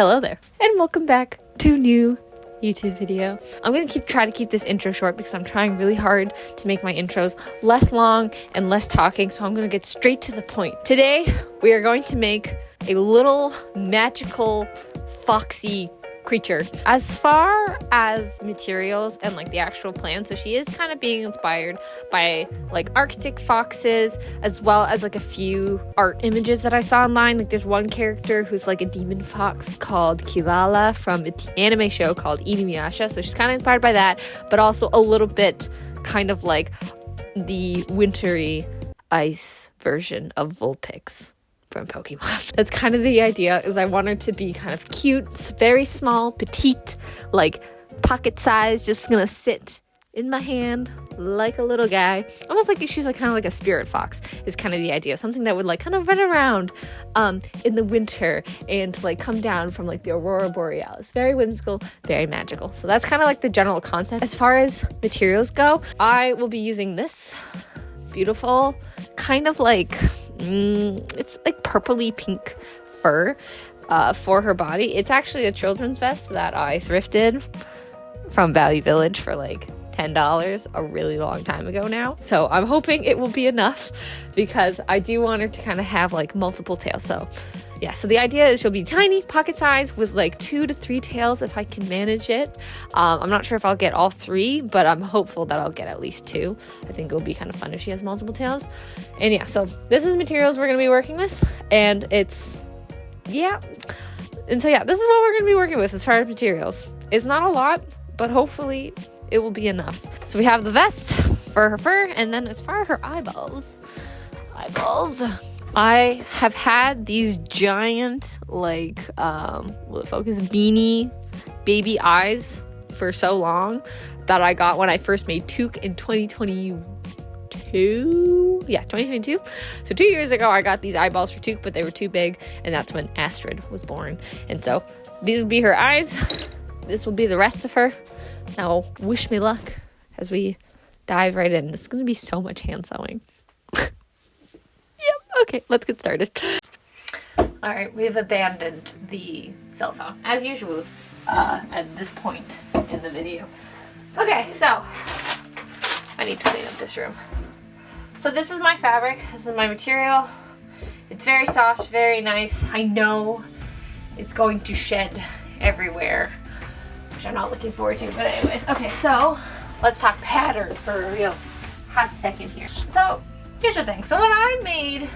Hello there, and welcome back to a new YouTube video. I'm gonna try to keep this intro short because I'm trying really hard to make my intros less long and less talking, so I'm gonna get straight to the point. Today, we are going to make a little magical foxy creature. As far as materials and like the actual plan, so she is kind of being inspired by like Arctic foxes, as well as like a few art images that I saw online. Like there's one character who's like a demon fox called Kilala from an anime show called Inuyasha, so she's kind of inspired by that, but also a little bit kind of like the wintry ice version of Vulpix from Pokemon. That's kind of the idea, is I want her to be kind of cute, very small, petite, like pocket size, just gonna sit in my hand like a little guy. Almost like she's like kind of like a spirit fox is kind of the idea. Something that would like kind of run around in the winter and like come down from like the aurora borealis. Very whimsical, very magical. So that's kind of like the general concept. As far as materials go, I will be using this beautiful kind of like it's like purpley pink fur for her body. It's actually a children's vest that I thrifted from Value Village for like $10 a really long time ago now. So I'm hoping it will be enough because I do want her to kind of have like multiple tails. So yeah, so the idea is she'll be tiny, pocket size, with like 2 to 3 tails if I can manage it. I'm not sure if I'll get all 3, but I'm hopeful that I'll get at least 2. I think it'll be kind of fun if she has multiple tails. And yeah, so this is materials we're going to be working with. And it's, yeah. And so yeah, this is what we're going to be working with as far as materials. It's not a lot, but hopefully it will be enough. So we have the vest for her fur, and then as far as her eyeballs, I have had these giant, like, focus beanie baby eyes for so long that I got when I first made Toque in 2022. Yeah, 2022. So 2 years ago, I got these eyeballs for Toque, but they were too big, and that's when Astrid was born. And so these will be her eyes. This will be the rest of her. Now, wish me luck as we dive right in. It's going to be so much hand sewing. Okay, let's get started. Alright, we've abandoned the cell phone, as usual, at this point in the video. Okay, so, I need to clean up this room. So this is my fabric, this is my material. It's very soft, very nice. I know it's going to shed everywhere, which I'm not looking forward to, but anyways. Okay, so, let's talk pattern for a real hot second here. So, here's the thing. So when I made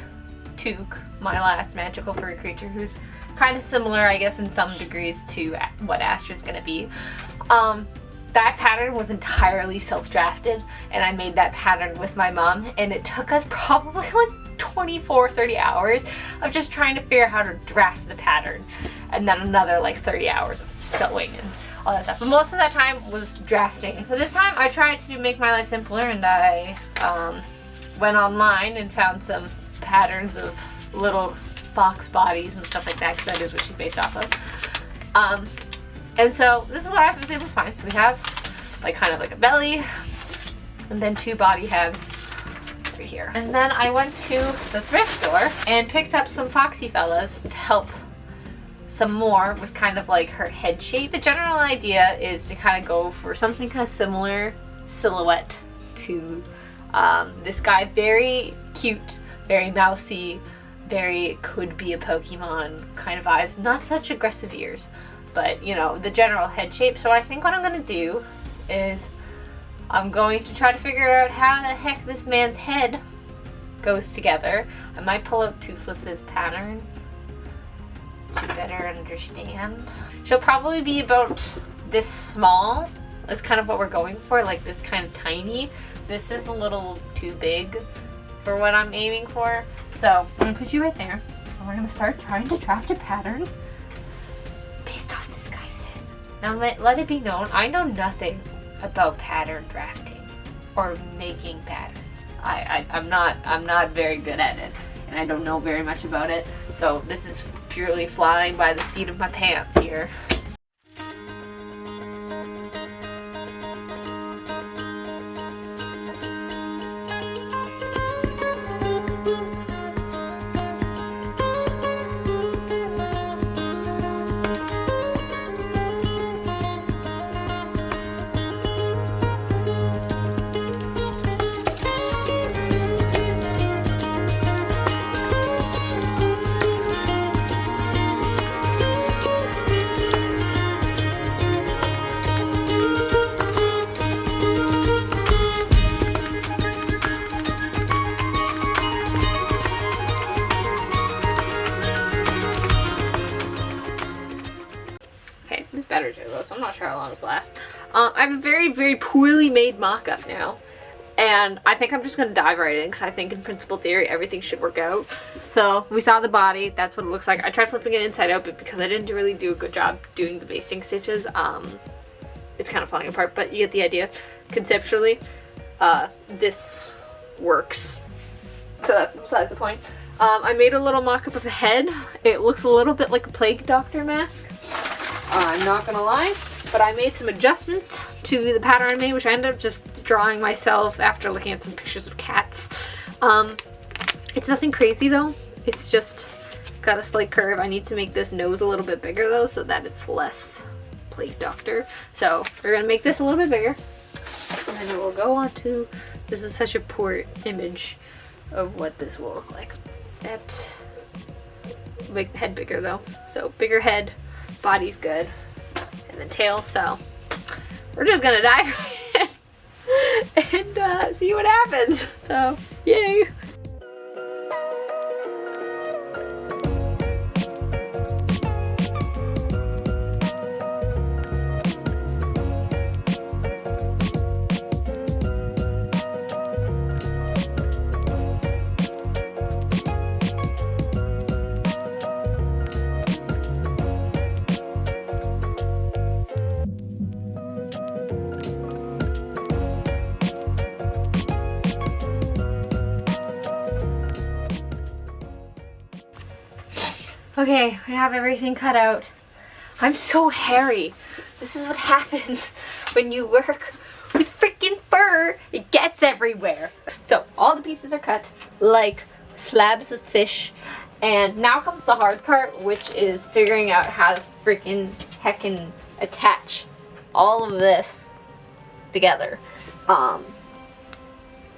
Toque, my last magical furry creature, who's kind of similar, I guess, in some degrees to what Astrid's gonna be, that pattern was entirely self-drafted, and I made that pattern with my mom, and it took us probably like 24-30 hours of just trying to figure out how to draft the pattern, and then another like 30 hours of sewing and all that stuff. But most of that time was drafting. So this time I tried to make my life simpler, and I went online and found some patterns of little fox bodies and stuff like that, because that is what she's based off of. And so this is what I was able to find. So we have like kind of like a belly, and then 2 body halves right here. And then I went to the thrift store and picked up some foxy fellas to help some more with kind of like her head shape. The general idea is to kind of go for something kind of similar silhouette to this guy. Very cute, very mousy, very could be a Pokemon kind of eyes. Not such aggressive ears, but you know, the general head shape. So I think what I'm gonna do is I'm going to try to figure out how the heck this man's head goes together. I might pull out Toothless's pattern to better understand. She'll probably be about this small. That's kind of what we're going for, like this kind of tiny. This is a little too big for what I'm aiming for. So I'm gonna put you right there, and we're gonna start trying to draft a pattern based off this guy's head. Now let it be known, I know nothing about pattern drafting or making patterns. I'm not very good at it, and I don't know very much about it. So this is purely flying by the seat of my pants here. better to though, so I'm not sure how long this lasts. I have a very, very poorly made mock-up now. And I think I'm just going to dive right in because I think in principle theory everything should work out. So we saw the body, that's what it looks like. I tried flipping it inside out, but because I didn't really do a good job doing the basting stitches, it's kind of falling apart, but you get the idea. Conceptually, this works. So that's besides the point. I made a little mock-up of a head. It looks a little bit like a plague doctor mask. I'm not gonna lie, but I made some adjustments to the pattern I made, which I ended up just drawing myself after looking at some pictures of cats. It's nothing crazy though. It's just got a slight curve. I need to make this nose a little bit bigger though, so that it's less plague doctor. So we're gonna make this a little bit bigger, and then it will go on to, this is such a poor image of what this will look like. That, make the head bigger though. So bigger head, body's good, and then tail. So we're just gonna dive right in and see what happens. So yay. Okay, I have everything cut out. I'm so hairy. This is what happens when you work with freaking fur. It gets everywhere. So all the pieces are cut like slabs of fish. And now comes the hard part, which is figuring out how to freaking heckin' attach all of this together.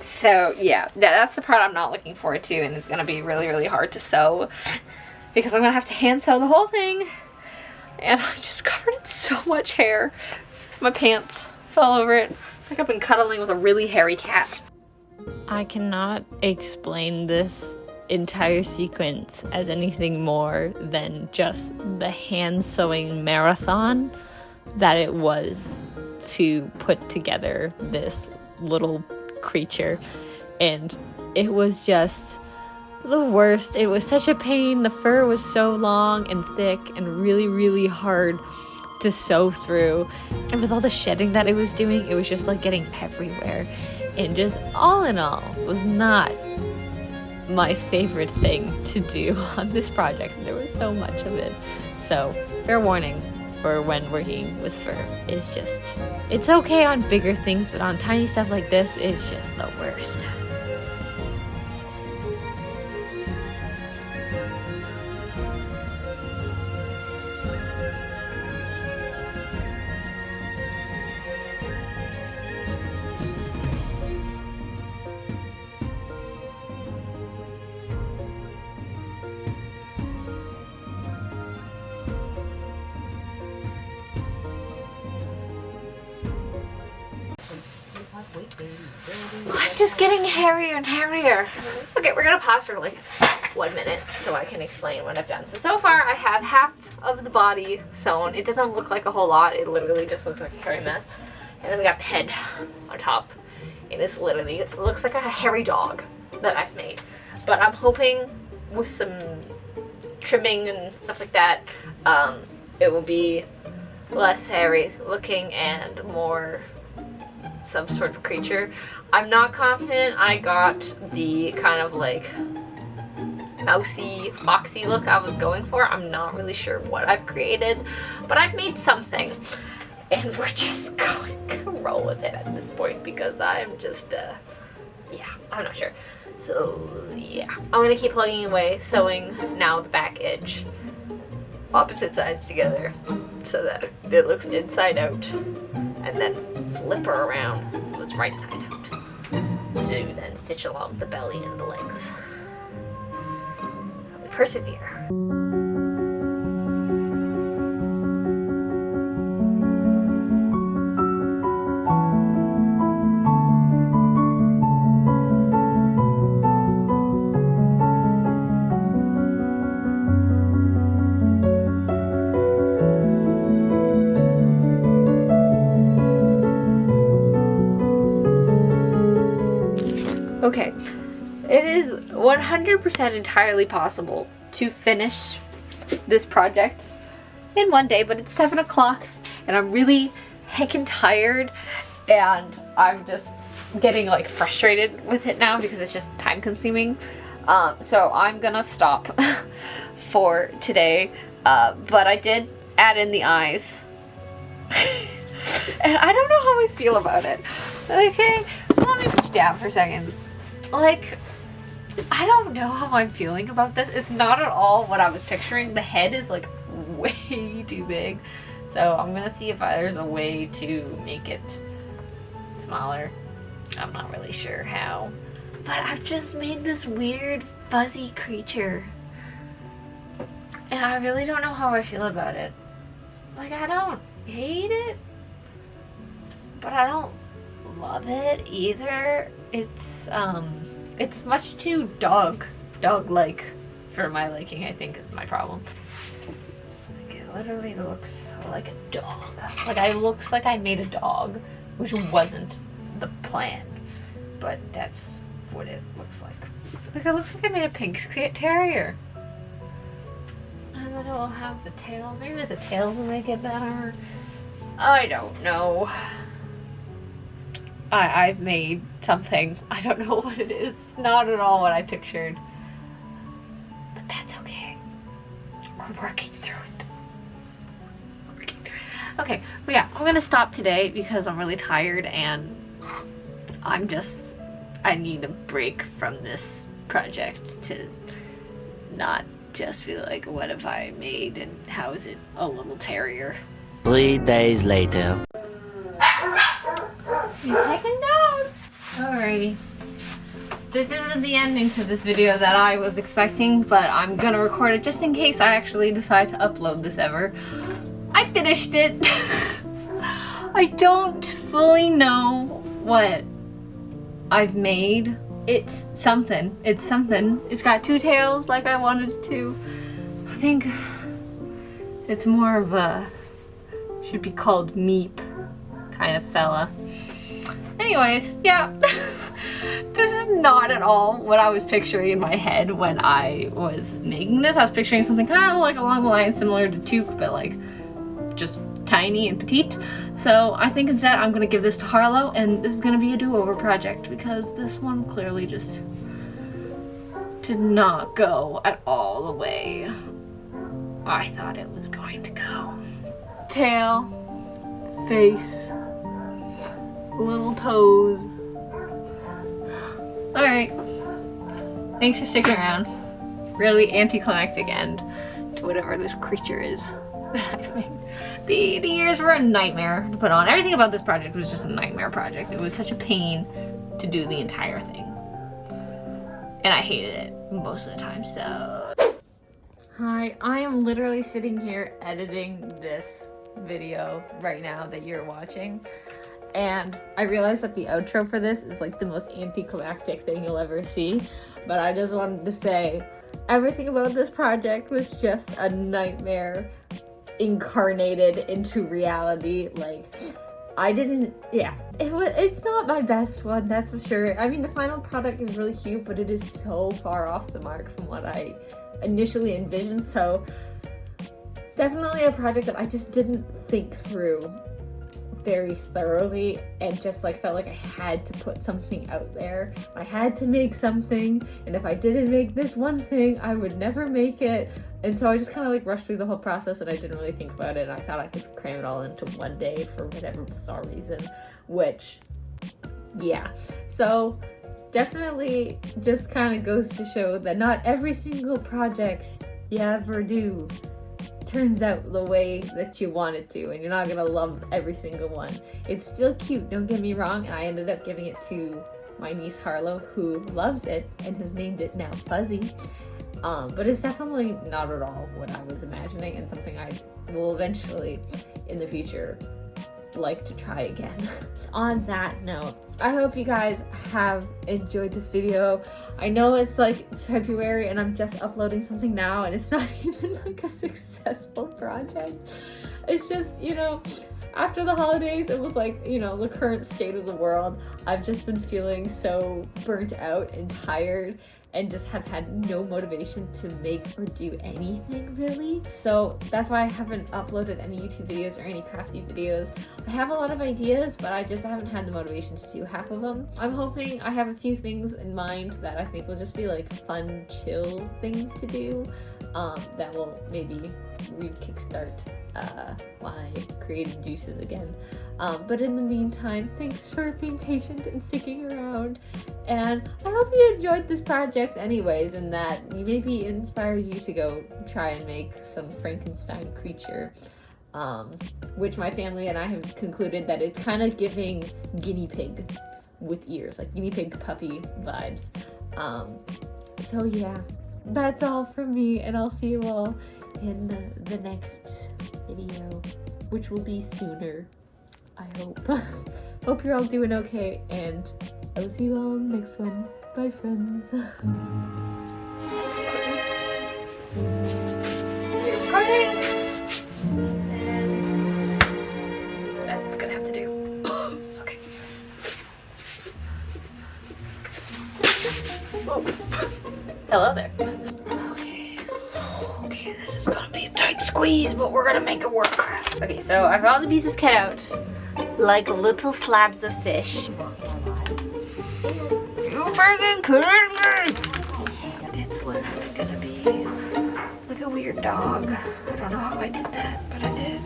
So yeah, that's the part I'm not looking forward to, and it's gonna be really, really hard to sew because I'm gonna have to hand sew the whole thing, and I'm just covered in so much hair. My pants, it's all over it. It's like I've been cuddling with a really hairy cat. I cannot explain this entire sequence as anything more than just the hand sewing marathon that it was to put together this little creature. And it was just the worst. It was such a pain. The fur was so long and thick and really, really hard to sew through. And with all the shedding that it was doing, it was just like getting everywhere. And just all in all, was not my favorite thing to do on this project. There was so much of it. So, fair warning for when working with fur. It's just, it's okay on bigger things, but on tiny stuff like this, it's just the worst. I'm just getting hairier and hairier. Okay, we're gonna pause for like 1 minute so I can explain what I've done. So far I have half of the body sewn. It doesn't look like a whole lot. It literally just looks like a hairy mess. And then we got the head on top. And this literally looks like a hairy dog that I've made. But I'm hoping with some trimming and stuff like that, it will be less hairy looking and more some sort of creature. I'm not confident I got the kind of like mousy, foxy look I was going for. I'm not really sure what I've created, but I've made something. And we're just going to roll with it at this point because I'm just, yeah, I'm not sure. So, yeah. I'm going to keep plugging away, sewing now the back edge, opposite sides together so that it looks inside out. And then flip her around so it's right side out to then stitch along the belly and the legs. We persevere. Okay, it is 100% entirely possible to finish this project in one day, but it's 7 o'clock and I'm really heckin' tired and I'm just getting like frustrated with it now because it's just time consuming. So I'm gonna stop for today, but I did add in the eyes. And I don't know how I feel about it. Okay, so let me push down for a second. Like, I don't know how I'm feeling about this. It's not at all what I was picturing. The head is like way too big. So I'm gonna see if there's a way to make it smaller. I'm not really sure how. But I've just made this weird fuzzy creature. And I really don't know how I feel about it. Like, I don't hate it, but I don't love it either. It's much too dog-like for my liking, I think, is my problem. Like, it literally looks like a dog. Like, it looks like I made a dog, which wasn't the plan, but that's what it looks like. Like, it looks like I made a pink terrier. And then it will have the tail. Maybe the tails will make it better. I don't know. I've made something. I don't know what it is. It's not at all what I pictured. But that's okay. We're working through it. Okay, but yeah, I'm gonna stop today because I'm really tired and I need a break from this project to not just be like, what have I made and how is it a little terrier? 3 days later. He's taking dogs. Alrighty. This isn't the ending to this video that I was expecting, but I'm gonna record it just in case I actually decide to upload this ever. I finished it. I don't fully know what I've made. It's something. It's got 2 tails like I wanted it to. I think it's more of a, should be called meep kind of fella. Anyways, yeah. This is not at all what I was picturing in my head when I was making this. I was picturing something kind of like along the lines similar to Took, but like just tiny and petite. So I think instead I'm gonna give this to Harlow and this is gonna be a do-over project because this one clearly just did not go at all the way I thought it was going to go. Tail, face, little toes. Alright, thanks for sticking around. Really anticlimactic end to whatever this creature is that I've made. The ears were a nightmare to put on. Everything about this project was just a nightmare project. It was such a pain to do the entire thing. And I hated it most of the time, so. Hi, I am literally sitting here editing this video right now that you're watching. And I realized that the outro for this is like the most anticlimactic thing you'll ever see. But I just wanted to say, everything about this project was just a nightmare incarnated into reality. Like, it's not my best one, that's for sure. I mean, the final product is really cute, but it is so far off the mark from what I initially envisioned. So definitely a project that I just didn't think through very thoroughly and just like felt like I had to put something out there. I had to make something, and if I didn't make this one thing, I would never make it. And so I just kind of like rushed through the whole process and I didn't really think about it, and I thought I could cram it all into one day for whatever bizarre reason, which, yeah. So definitely just kind of goes to show that not every single project you ever do turns out the way that you want it to, and you're not gonna love every single one. It's still cute, don't get me wrong, and I ended up giving it to my niece Harlow, who loves it and has named it now Fuzzy. But it's definitely not at all what I was imagining, and something I will eventually in the future like to try again. On that note, I hope you guys have enjoyed this video. I know it's like February and I'm just uploading something now and it's not even like a successful project. It's just, you know, after the holidays, it was like, you know, the current state of the world. I've just been feeling so burnt out and tired and just have had no motivation to make or do anything really. So that's why I haven't uploaded any YouTube videos or any crafty videos. I have a lot of ideas, but I just haven't had the motivation to do half of them. I'm hoping I have a few things in mind that I think will just be like fun, chill things to do that will maybe kickstart my creative juices again. But in the meantime, thanks for being patient and sticking around. And I hope you enjoyed this project anyways, and that maybe inspires you to go try and make some Frankenstein creature. Which my family and I have concluded that it's kind of giving guinea pig with ears, like guinea pig puppy vibes. So yeah, that's all from me, and I'll see you all in the next video, which will be sooner, I hope. Hope you're all doing okay, and I will see you all in the next one. Bye, friends. That's gonna have to do. Okay. Hello there. Okay, this is gonna be a tight squeeze, but we're gonna make it work. Okay, so I've got all the pieces cut out like little slabs of fish. You freaking kidding me? It's literally gonna be like a weird dog. I don't know how I did that, but I did.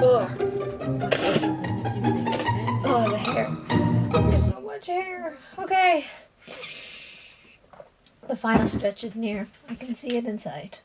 Ugh. Oh, the hair. There's so much hair. Okay. The final stretch is near. I can see it in sight.